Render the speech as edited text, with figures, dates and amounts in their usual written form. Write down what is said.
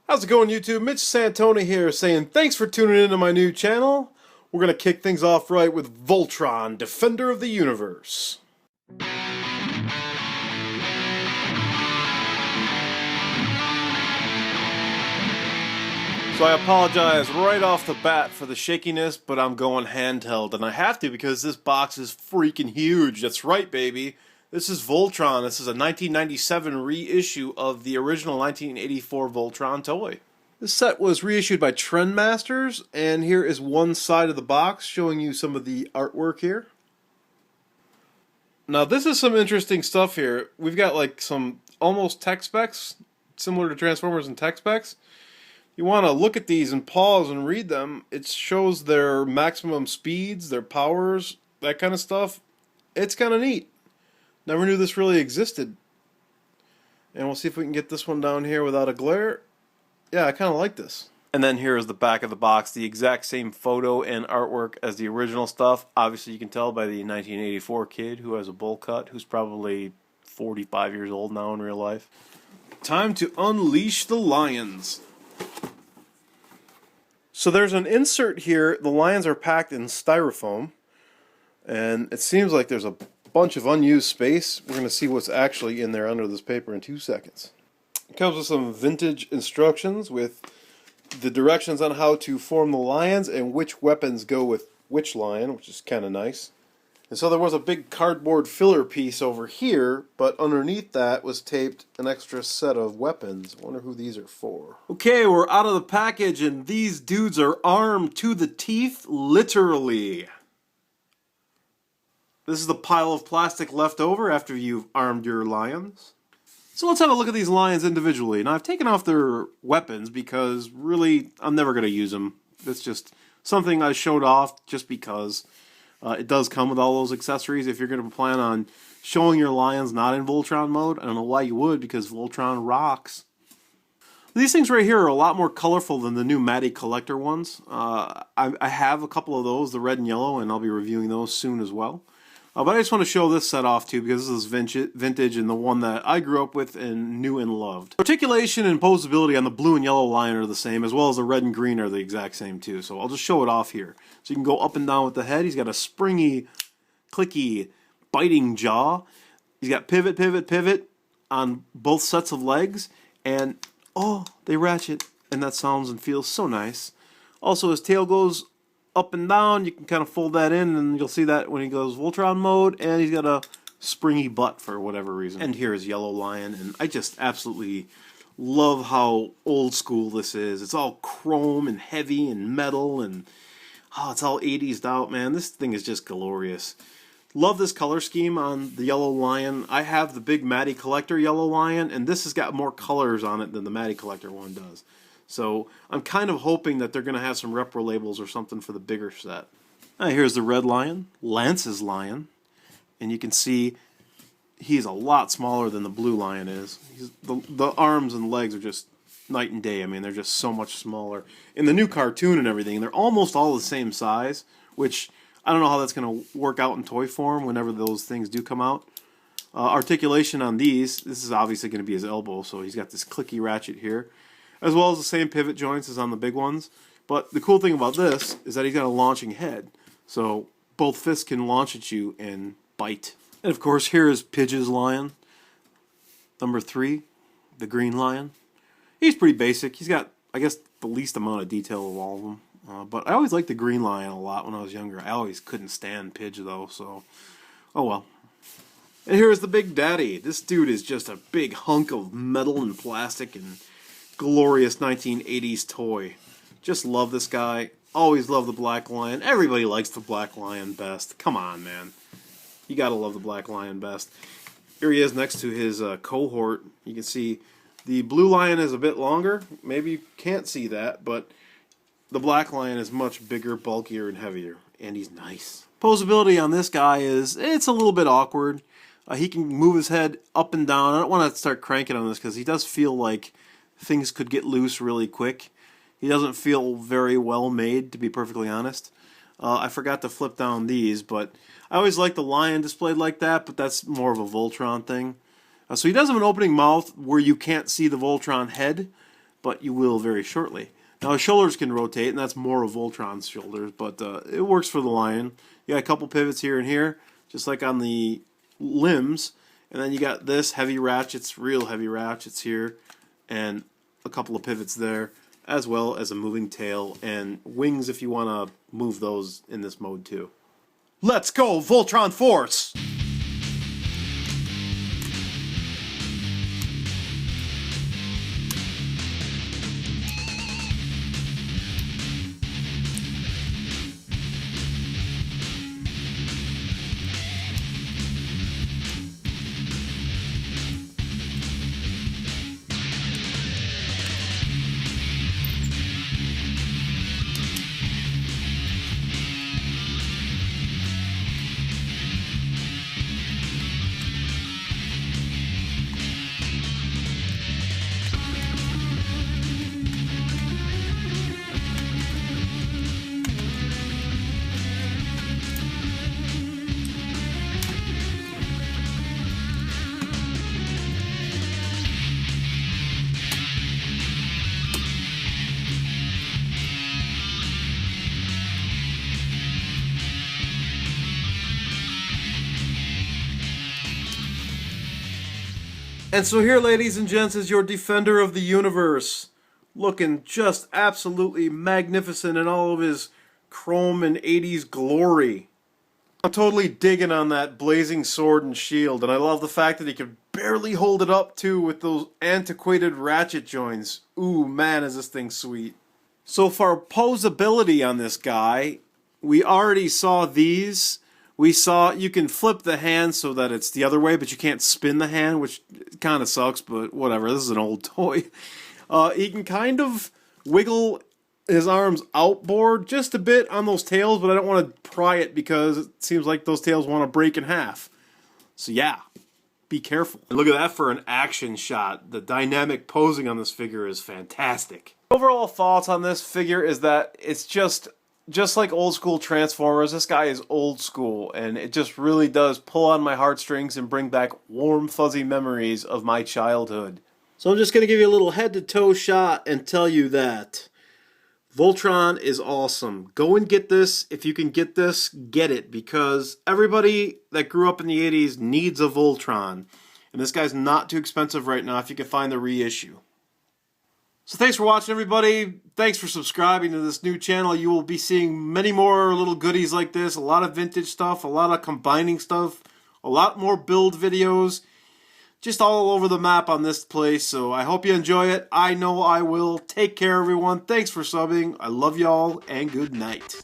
How's it going, YouTube? Mitch Santoni here saying thanks for tuning into my new channel. We're going to kick things off right with Voltron, Defender of the Universe. So I apologize right off the bat for the shakiness, but I'm going handheld, and I have to because this box is freaking huge. That's right, baby. This is Voltron. This is a 1997 reissue of the original 1984 Voltron toy. This set was reissued by Trendsetters, and here is one side of the box showing you some of the artwork here. Now this is some interesting stuff here. We've got like some almost tech specs, similar to Transformers and tech specs. You want to look at these and pause and read them. It shows their maximum speeds, their powers, that kind of stuff. It's kind of neat. Never knew this really existed. And we'll see if we can get this one down here without a glare. Yeah, I kind of like this. And then here is the back of the box, the exact same photo and artwork as the original stuff. Obviously you can tell by the 1984 kid who has a bowl cut, who's probably 45 years old now in real life. Time to unleash the lions. So there's an insert here. The lions are packed in styrofoam, and it seems like there's a bunch of unused space. We're going to see what's actually in there under this paper in 2 seconds. It comes with some vintage instructions with the directions on how to form the lions and which weapons go with which lion, which is kind of nice. And so there was a big cardboard filler piece over here, but underneath that was taped an extra set of weapons. I wonder who these are for. Okay, we're out of the package, and these dudes are armed to the teeth, literally. This is the pile of plastic left over after you've armed your lions. So let's have a look at these lions individually. Now I've taken off their weapons because really I'm never going to use them. It's just something I showed off just because. It does come with all those accessories. If you're going to plan on showing your lions not in Voltron mode, I don't know why you would, because Voltron rocks. These things right here are a lot more colorful than the new Matty Collector ones. I have a couple of those, the red and yellow, and I'll be reviewing those soon as well. But I just want to show this set off too, because this is vintage and the one that I grew up with and knew and loved. Articulation and posability on the blue and yellow lion are the same, as well as the red and green are the exact same too. So I'll just show it off here. So you can go up and down with the head. He's got a springy, clicky, biting jaw. He's got pivot, pivot, pivot on both sets of legs. And, oh, they ratchet. And that sounds and feels so nice. Also, his tail goes up and down. You can kind of fold that in, and you'll see that when he goes Voltron mode, and he's got a springy butt for whatever reason. And here is Yellow Lion, and I just absolutely love how old school this is. It's all chrome and heavy and metal, and it's all 80'd out, man. This thing is just glorious. Love this color scheme on the Yellow Lion. I have the big Matty Collector Yellow Lion, and this has got more colors on it than the Matty Collector one does. So I'm kind of hoping that they're going to have some repro labels or something for the bigger set. Here's the red lion, Lance's lion. And you can see he's a lot smaller than the blue lion is. The arms and legs are just night and day. I mean, they're just so much smaller. In the new cartoon and everything, they're almost all the same size, which I don't know how that's going to work out in toy form whenever those things do come out. Articulation on these, this is obviously going to be his elbow, so he's got this clicky ratchet here, as well as the same pivot joints as on the big ones. But the cool thing about this is that he's got a launching head. So both fists can launch at you and bite. And of course, here is Pidge's lion. Number 3, the green lion. He's pretty basic. He's got, I guess, the least amount of detail of all of them. But I always liked the green lion a lot when I was younger. I always couldn't stand Pidge, though, so oh well. And here is the Big Daddy. This dude is just a big hunk of metal and plastic and glorious 1980s toy. Just love this guy. Always love the Black Lion. Everybody likes the Black Lion best. Come on, man. You gotta love the Black Lion best. Here he is next to his cohort. You can see the Blue Lion is a bit longer. Maybe you can't see that, but the Black Lion is much bigger, bulkier, and heavier. And he's nice. Posability on this guy is, it's a little bit awkward. He can move his head up and down. I don't want to start cranking on this because he does feel like things could get loose really quick. He doesn't feel very well made, to be perfectly honest. I forgot to flip down these, but I always like the lion displayed like that, but that's more of a Voltron thing. So he does have an opening mouth where you can't see the Voltron head, but you will very shortly. Now his shoulders can rotate, and that's more of Voltron's shoulders, but it works for the lion. You got a couple pivots here and here, just like on the limbs, and then you got this heavy ratchets, real heavy ratchets here, and a couple of pivots there, as well as a moving tail and wings if you want to move those in this mode too. Let's go, Voltron Force! And so here, ladies and gents, is your Defender of the Universe. Looking just absolutely magnificent in all of his chrome and 80s glory. I'm totally digging on that blazing sword and shield, and I love the fact that he can barely hold it up too with those antiquated ratchet joints. Ooh, man, is this thing sweet. So for posability on this guy, we already saw these. We saw you can flip the hand so that it's the other way, but you can't spin the hand, which kind of sucks, but whatever. This is an old toy. He can kind of wiggle his arms outboard just a bit on those tails, but I don't want to pry it because it seems like those tails want to break in half. So yeah, be careful. And look at that for an action shot. The dynamic posing on this figure is fantastic. Overall thoughts on this figure is that it's just like old school Transformers. This guy is old school, and it just really does pull on my heartstrings and bring back warm, fuzzy memories of my childhood. So I'm just going to give you a little head-to-toe shot and tell you that Voltron is awesome. Go and get this. If you can get this, get it, because everybody that grew up in the 80s needs a Voltron. And this guy's not too expensive right now if you can find the reissue. So thanks for watching, everybody. Thanks for subscribing to this new channel. You will be seeing many more little goodies like this, a lot of vintage stuff, a lot of combining stuff, a lot more build videos, just all over the map on this place. So I hope you enjoy it. I know I will. Take care, everyone. Thanks for subbing. I love y'all, and good night.